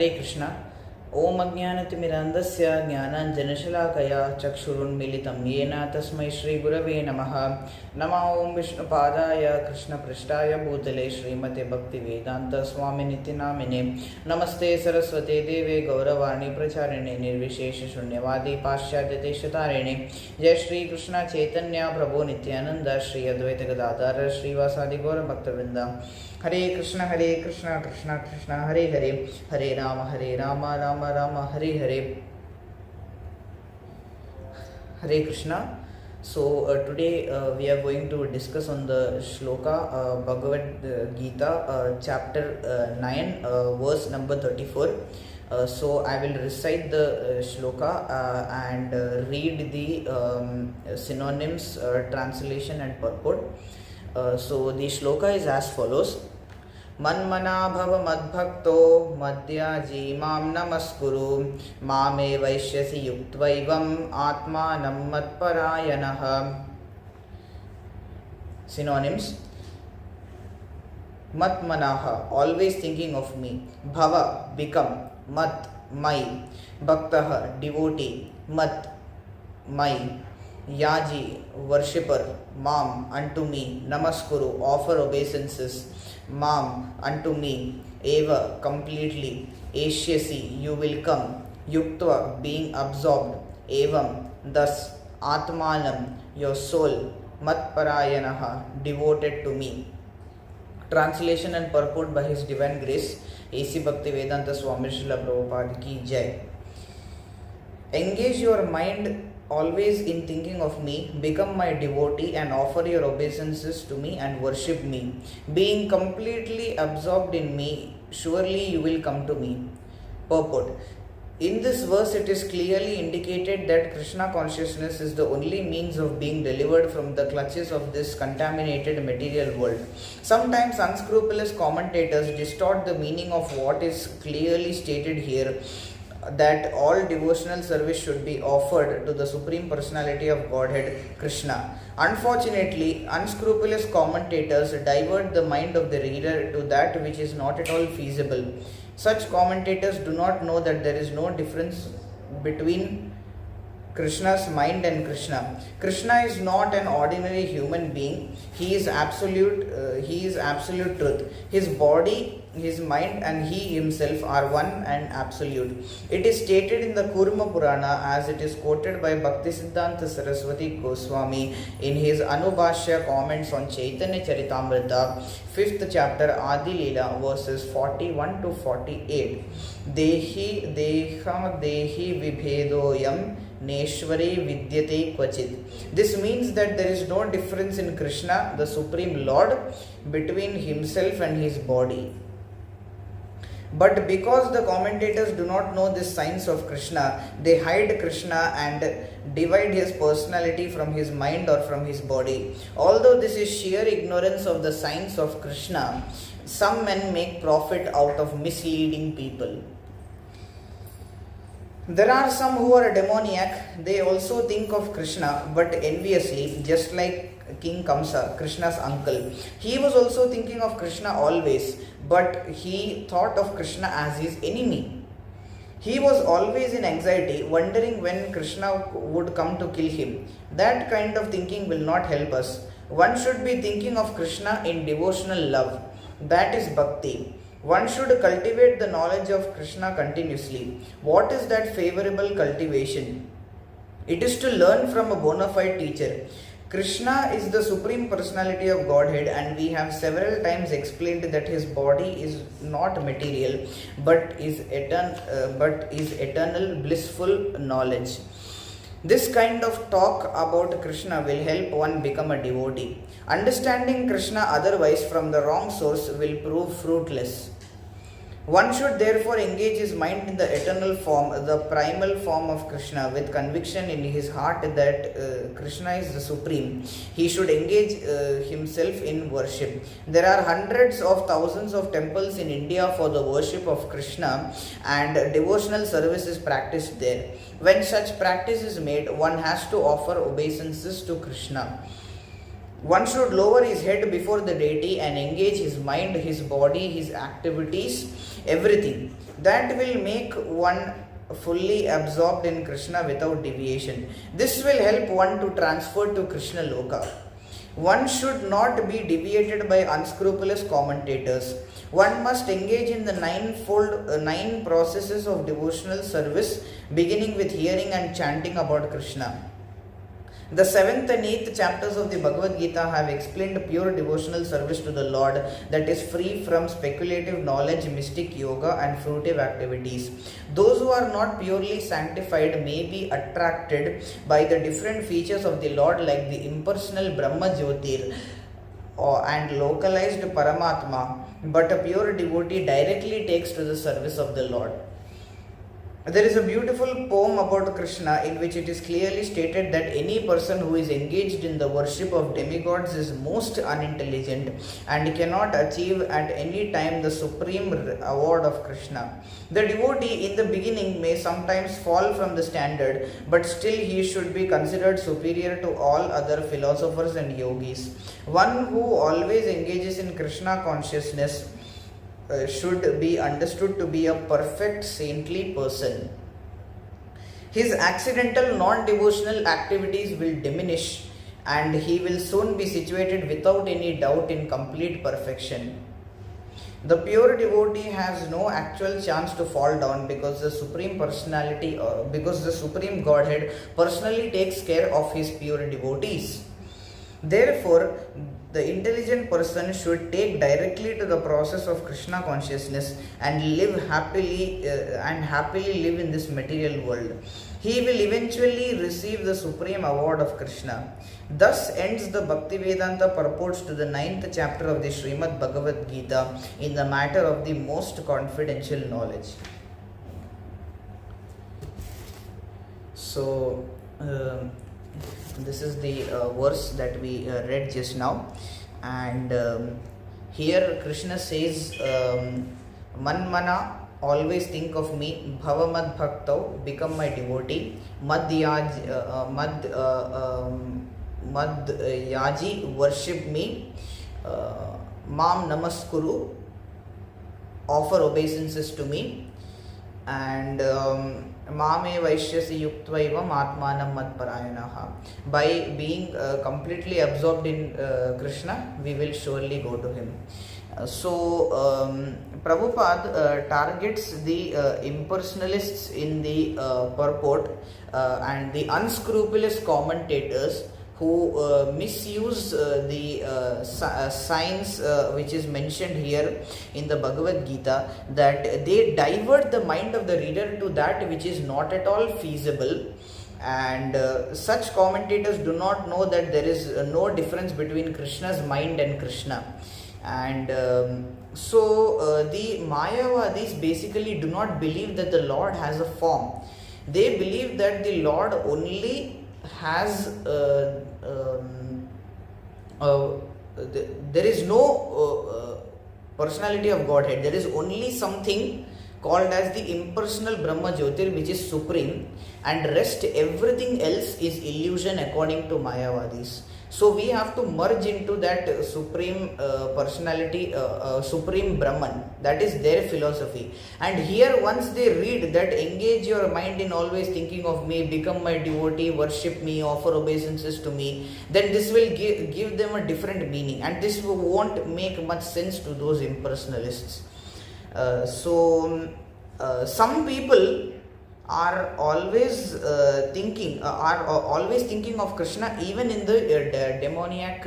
हरे कृष्ण। ओम अज्ञानतिमिरान्धस्य ज्ञानाञ्जनशलाकया चक्षुरुन्मीलितं येन तस्मै श्रीगुरवे नमः। नमः ओं विष्णुपादाय कृष्णपृष्ठाय भूतले श्रीमते भक्तिवेदान्तस्वामिनिति नामिने। नमस्ते सरस्वते देवे गौरवाणी प्रचारिणे निर्विशेषशून्यवादी पाश्चात्यदेशतारिणे। जय श्री कृष्ण चैतन्य प्रभु नित्यानंद श्री अद्वैत गदाधर श्रीवासादि गौर भक्तवृंद। हरे कृष्ण कृष्ण कृष्ण हरे हरे, हरे Ram Ram Ram Hare Hare. Hare Krishna. So today we are going to discuss on the Sloka Bhagavad-Gita chapter 9 verse number 34. So I will recite the Sloka and read the synonyms, translation and purport. So the Sloka is as follows. मन्मना भव मद्भक्तो मद्याजी मां नमस्कुरु मामे वैश्यसि युक्त्वैवम् आत्मानं मत्परायणः। Synonyms: Matmanaha, always thinking of me. Bhava, become. Mat, my. Bhaktaha, devotee. Mat, my. Yaji, worshipper. Mam, unto me. Namaskuru, offer obeisances. Mam, unto me. Eva, completely. Ashyasi, you will come. Yuktva, being absorbed. Evam, thus. Atmanam, your soul. Matparayanaha, devoted to me. Translation and purport by His Divine Grace A.C. Bhaktivedanta Swami Srila Prabhupada ki Jai. Engage your mind always in thinking of me, become my devotee and offer your obeisances to me and worship me. Being completely absorbed in me, surely you will come to me. Purport. In this verse, it is clearly indicated that Krishna consciousness is the only means of being delivered from the clutches of this contaminated material world. Sometimes unscrupulous commentators distort the meaning of what is clearly stated here, that all devotional service should be offered to the Supreme Personality of Godhead, Krishna. Unfortunately, unscrupulous commentators divert the mind of the reader to that which is not at all feasible. Such commentators do not know that there is no difference between Krishna's mind and Krishna. Krishna is not an ordinary human being. He is absolute truth. His body, his mind and he himself are one and absolute. It is stated in the Kurma Purana as it is quoted by Bhaktisiddhanta Saraswati Goswami in his Anubhashya comments on Chaitanya Charitamrita, 5th chapter Adi Leela, verses 41 to 48. Dehi deha dehi vibhedoyam Neshware Vidyate Kvachit. This means that there is no difference in Krishna, the Supreme Lord, between himself and his body. But because the commentators do not know this science of Krishna, they hide Krishna and divide his personality from his mind or from his body. Although this is sheer ignorance of the science of Krishna, some men make profit out of misleading people. There are some who are demoniac. They also think of Krishna but enviously, just like King Kamsa, Krishna's uncle. He was also thinking of Krishna always, but he thought of Krishna as his enemy. He was always in anxiety, wondering when Krishna would come to kill him. That kind of thinking will not help us. One should be thinking of Krishna in devotional love. That is bhakti. One should cultivate the knowledge of Krishna continuously. What is that favorable cultivation? It is to learn from a bona fide teacher. Krishna is the Supreme Personality of Godhead, and we have several times explained that his body is not material but is eternal blissful knowledge. This kind of talk about Krishna will help one become a devotee. Understanding Krishna otherwise from the wrong source will prove fruitless. One should therefore engage his mind in the eternal form, the primal form of Krishna, with conviction in his heart that Krishna is the Supreme. He should engage himself in worship. There are hundreds of thousands of temples in India for the worship of Krishna, and devotional service is practiced there. When such practice is made, one has to offer obeisances to Krishna. One should lower his head before the deity and engage his mind, his body, his activities, everything. That will make one fully absorbed in Krishna without deviation. This will help one to transfer to Krishna Loka. One should not be deviated by unscrupulous commentators. One must engage in the nine processes of devotional service, beginning with hearing and chanting about Krishna. The 7th and 8th chapters of the Bhagavad-Gita have explained pure devotional service to the Lord that is free from speculative knowledge, mystic yoga and fruitive activities. Those who are not purely sanctified may be attracted by the different features of the Lord like the impersonal Brahma Jyotir and localized Paramatma, but a pure devotee directly takes to the service of the Lord. There is a beautiful poem about Krishna in which it is clearly stated that any person who is engaged in the worship of demigods is most unintelligent and cannot achieve at any time the supreme award of Krishna. The devotee in the beginning may sometimes fall from the standard, but still he should be considered superior to all other philosophers and yogis. One who always engages in Krishna consciousness should be understood to be a perfect saintly person. His accidental non-devotional activities will diminish and he will soon be situated without any doubt in complete perfection. The pure devotee has no actual chance to fall down because the Supreme Godhead personally takes care of his pure devotees. Therefore, the intelligent person should take directly to the process of Krishna consciousness and live happily live in this material world. He will eventually receive the supreme award of Krishna. Thus ends the Bhaktivedanta purports to the 9th chapter of the Srimad Bhagavad-Gita in the matter of the most confidential knowledge. So, this is the verse that we read just now, and here Krishna says, Manmana, always think of me, Bhavamad Bhaktau, become my devotee, Mad Yaji, worship me, Mam Namaskuru, offer obeisances to me, and Mame Vaishyasi Yuktva Atmanam Madparayanaha. By being completely absorbed in Krishna, we will surely go to him. Prabhupada targets the impersonalists in the purport and the unscrupulous commentators who misuse the signs which is mentioned here in the Bhagavad Gita, that they divert the mind of the reader to that which is not at all feasible, and such commentators do not know that there is no difference between Krishna's mind and Krishna. And the Mayavadis basically do not believe that the Lord has a form. They believe that the Lord only has there is no personality of Godhead. There is only something called as the impersonal Brahma Jyotir, which is supreme, and rest everything else is illusion according to Mayavadis. So we have to merge into that supreme personality, supreme Brahman. That is their philosophy. And here once they read that engage your mind in always thinking of me, become my devotee, worship me, offer obeisances to me, then this will give them a different meaning, and this won't make much sense to those impersonalists. Some people are always thinking of Krishna even in the demoniac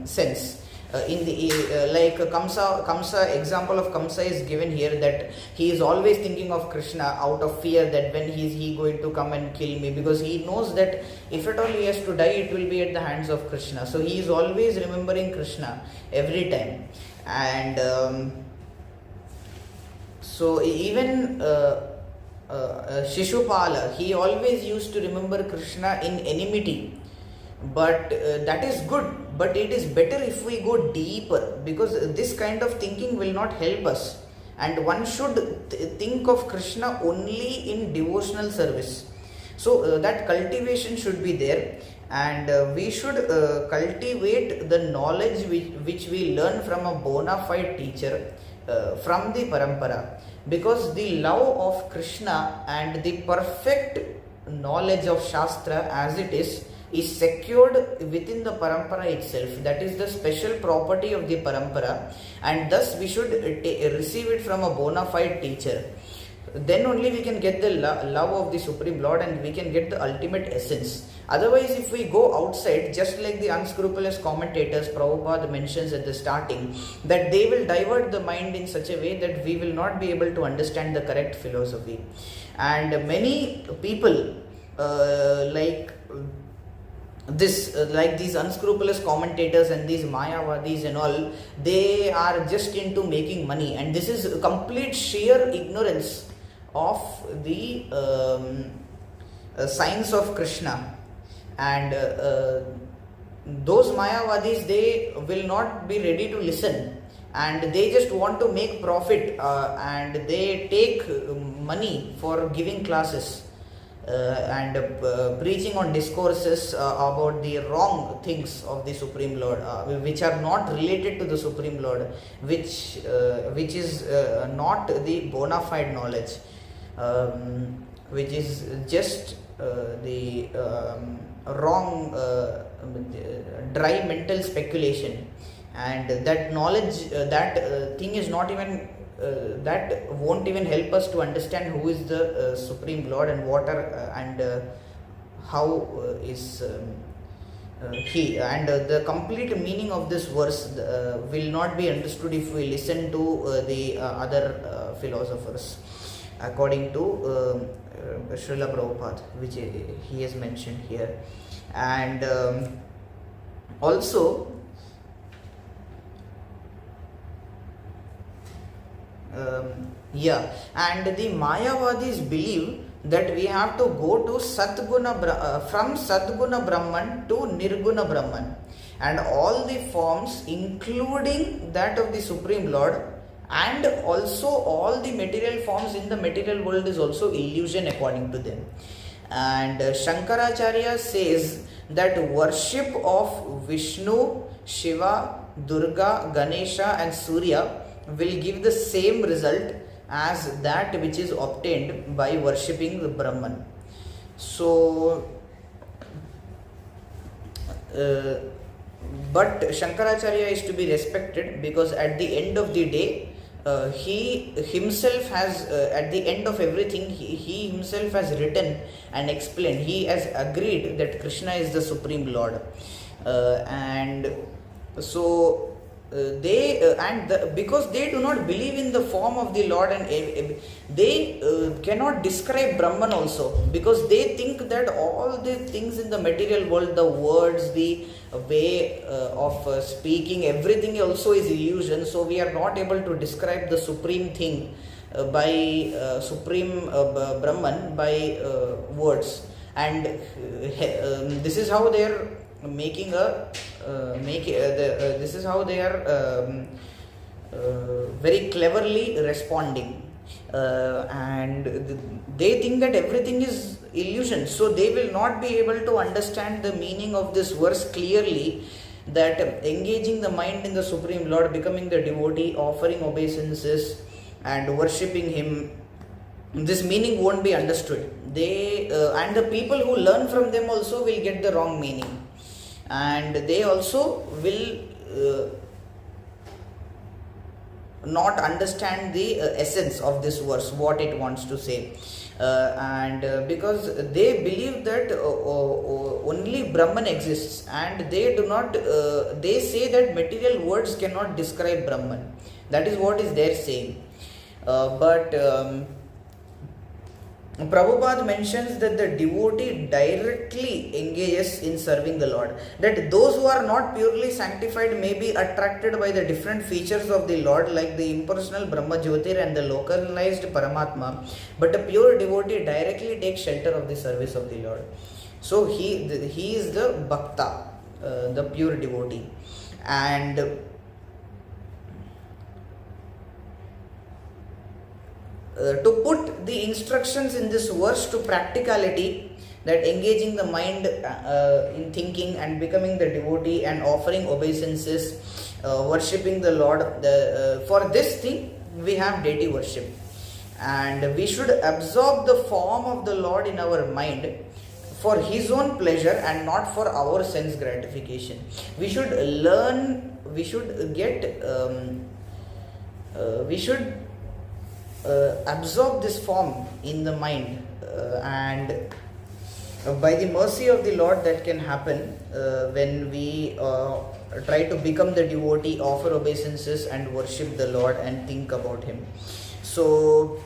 sense. In the like Kamsa example of Kamsa is given here, that he is always thinking of Krishna out of fear that when he going to come and kill me, because he knows that if at all he has to die, it will be at the hands of Krishna. So he is always remembering Krishna every time. And so even Shishupala, he always used to remember Krishna in enmity, but that is good, but it is better if we go deeper, because this kind of thinking will not help us, and one should think of Krishna only in devotional service. So that cultivation should be there, and we should cultivate the knowledge which we learn from a bona fide teacher from the parampara, because the love of Krishna and the perfect knowledge of Shastra as it is secured within the parampara itself. That is the special property of the parampara, and thus we should receive it from a bona fide teacher. Then only we can get the love of the Supreme Lord, and we can get the ultimate essence. Otherwise, if we go outside, just like the unscrupulous commentators Prabhupada mentions at the starting, that they will divert the mind in such a way that we will not be able to understand the correct philosophy. And many people like these unscrupulous commentators and these Mayavadis and all, they are just into making money, and this is complete sheer ignorance of the science of Krishna. And those Mayavadis, they will not be ready to listen, and they just want to make profit, and they take money for giving classes and preaching on discourses about the wrong things of the Supreme Lord, which are not related to the Supreme Lord, which is not the bona fide knowledge, which is just the wrong dry mental speculation. And that knowledge, that thing is not even that won't even help us to understand who is the Supreme Lord and what are and how is he, and the complete meaning of this verse will not be understood if we listen to the other philosophers, according to Srila Prabhupada, which he has mentioned here. And also and the Mayavadis believe that we have to go to from Sadguna Brahman to Nirguna Brahman, and all the forms, including that of the Supreme Lord, and also all the material forms in the material world, is also illusion according to them. And Shankaracharya says that worship of Vishnu, Shiva, Durga, Ganesha and Surya will give the same result as that which is obtained by worshipping the Brahman. So but Shankaracharya is to be respected, because at the end of the day, he himself has at the end of everything, he himself has written and explained, he has agreed that Krishna is the Supreme Lord, and so because they do not believe in the form of the Lord, and they cannot describe Brahman also, because they think that all the things in the material world, the words, the way of speaking, everything also is illusion. So we are not able to describe the supreme thing by supreme Brahman by words, and this is how they are making a this is how they are very cleverly responding, and they think that everything is illusion, so they will not be able to understand the meaning of this verse clearly, that engaging the mind in the Supreme Lord, becoming the devotee, offering obeisances and worshipping him, this meaning won't be understood. They and the people who learn from them also will get the wrong meaning, and they also will not understand the essence of this verse, what it wants to say, and because they believe that only Brahman exists, and they do not they say that material words cannot describe Brahman. That is what is their saying, but Prabhupada mentions that the devotee directly engages in serving the Lord, that those who are not purely sanctified may be attracted by the different features of the Lord, like the impersonal Brahma Jyotir and the localized Paramatma, but a pure devotee directly takes shelter of the service of the Lord. So he is the Bhakta, the pure devotee. And to put the instructions in this verse to practicality, that engaging the mind in thinking and becoming the devotee and offering obeisances, worshipping the Lord, for this thing we have deity worship, and we should absorb the form of the Lord in our mind for his own pleasure and not for our sense gratification. We should learn, we should get we should absorb this form in the mind, and by the mercy of the Lord that can happen when we try to become the devotee, offer obeisances and worship the Lord and think about him. So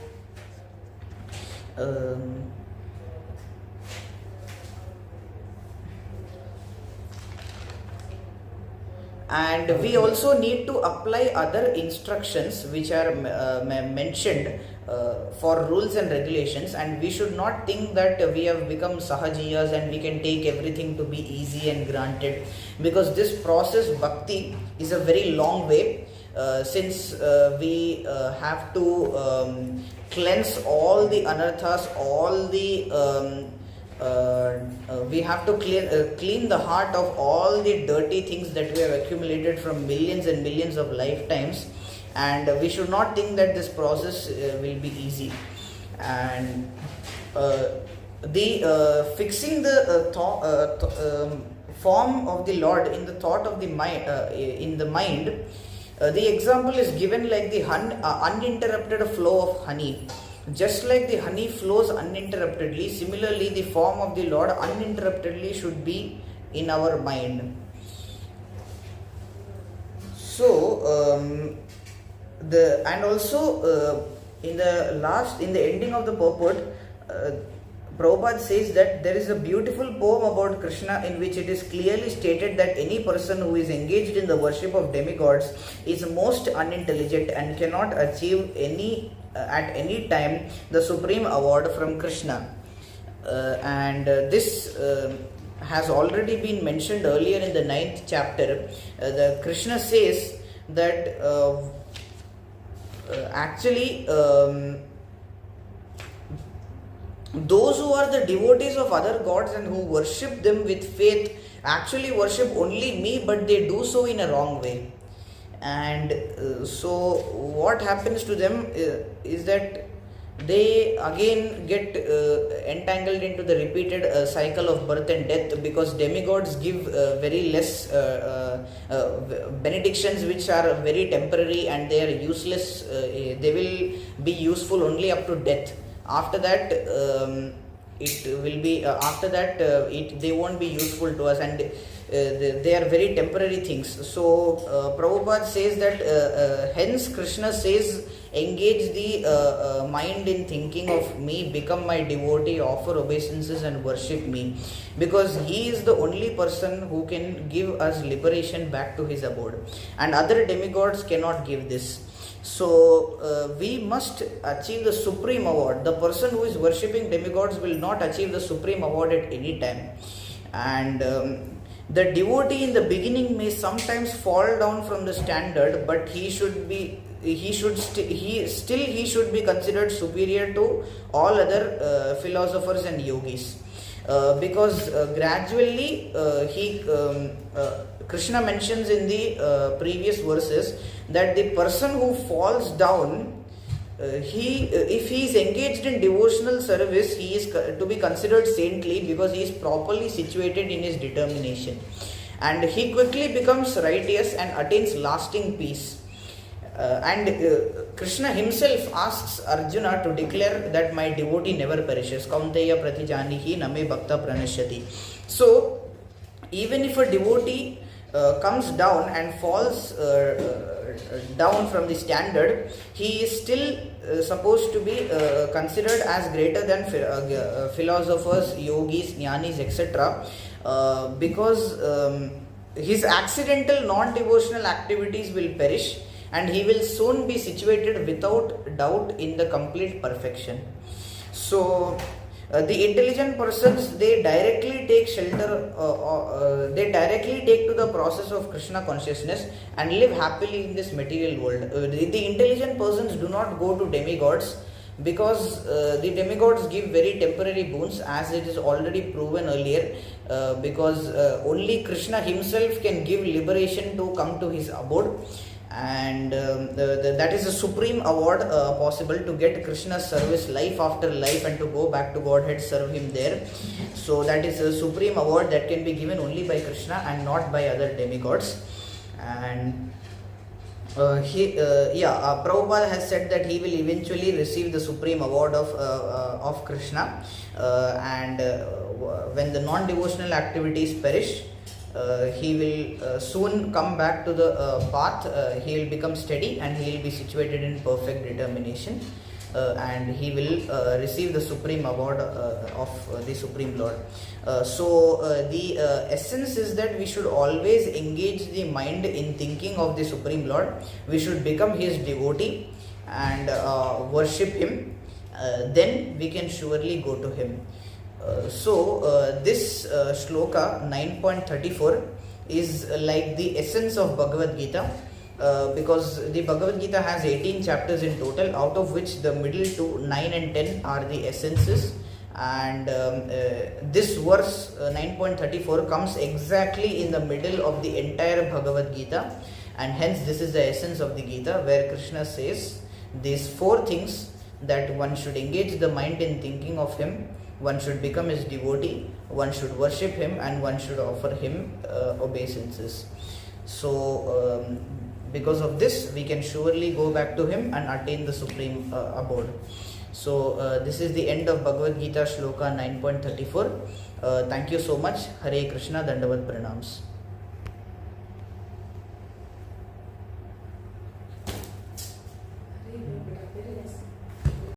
and we also need to apply other instructions which are mentioned for rules and regulations, and we should not think that we have become sahajiyas and we can take everything to be easy and granted, because this process bhakti is a very long way, since we have to cleanse all the anarthas, all the we have to clean the heart of all the dirty things that we have accumulated from millions and millions of lifetimes, and we should not think that this process will be easy. And the fixing the form of the Lord in the thought of the mind, in the mind, the example is given like the uninterrupted flow of honey. Just like the honey flows uninterruptedly, similarly the form of the Lord uninterruptedly should be in our mind. So and also in the ending of the purport, Prabhupada says that there is a beautiful poem about Krishna in which it is clearly stated that any person who is engaged in the worship of demigods is most unintelligent and cannot achieve at any time the supreme award from Krishna. And this has already been mentioned earlier in the 9th chapter. The Krishna says that actually those who are the devotees of other gods and who worship them with faith actually worship only me, but they do so in a wrong way. And so what happens to them is that they again get entangled into the repeated cycle of birth and death, because demigods give very less benedictions which are very temporary and they are useless. They will be useful only up to death. After that it will be they won't be useful to us, and they are very temporary things. So Prabhupada says that hence Krishna says, engage the mind in thinking of me, become my devotee, offer obeisances and worship me, because he is the only person who can give us liberation back to his abode, and other demigods cannot give this. So we must achieve the supreme award. The person who is worshipping demigods will not achieve the supreme award at any time, and the devotee in the beginning may sometimes fall down from the standard, but he should be considered superior to all other philosophers and yogis, because gradually Krishna mentions in the previous verses that the person who falls down, if he is engaged in devotional service, he is to be considered saintly because he is properly situated in his determination, and he quickly becomes righteous and attains lasting peace. And Krishna himself asks Arjuna to declare that my devotee never perishes. Kaunteya pratijanihi name bhakta pranashyati. So even if a devotee comes down and falls down from the standard, he is still supposed to be considered as greater than philosophers, yogis, jnanis, etc. Because his accidental non-devotional activities will perish, and he will soon be situated without doubt in the complete perfection. So the intelligent persons, they directly take shelter, they directly take to the process of Krishna consciousness and live happily in this material world. The intelligent persons do not go to demigods because the demigods give very temporary boons, as it is already proven earlier, because only Krishna himself can give liberation to come to his abode, and that is a supreme award possible to get Krishna's service life after life and to go back to Godhead, serve him there. So that is a supreme award that can be given only by Krishna and not by other demigods. And Prabhupada has said that he will eventually receive the supreme award of Krishna, and when the non-devotional activities perish, he will soon come back to the path. He will become steady and he will be situated in perfect determination, and he will receive the supreme award of the Supreme Lord. The essence is that we should always engage the mind in thinking of the Supreme Lord. We should become his devotee and worship him. Then we can surely go to him. This Sloka 9.34 is like the essence of Bhagavad-Gita, because the Bhagavad-Gita has 18 chapters in total, out of which the middle two, 9 and 10, are the essences. And this verse 9.34 comes exactly in the middle of the entire Bhagavad-Gita, and hence this is the essence of the Gita, where Krishna says these 4 things: that one should engage the mind in thinking of him, one should become his devotee, one should worship him, and one should offer him obeisances. Because of this, we can surely go back to him and attain the supreme abode. This is the end of Bhagavad Gita Sloka 9.34. Thank you so much. Hare Krishna, Dandavat Pranams.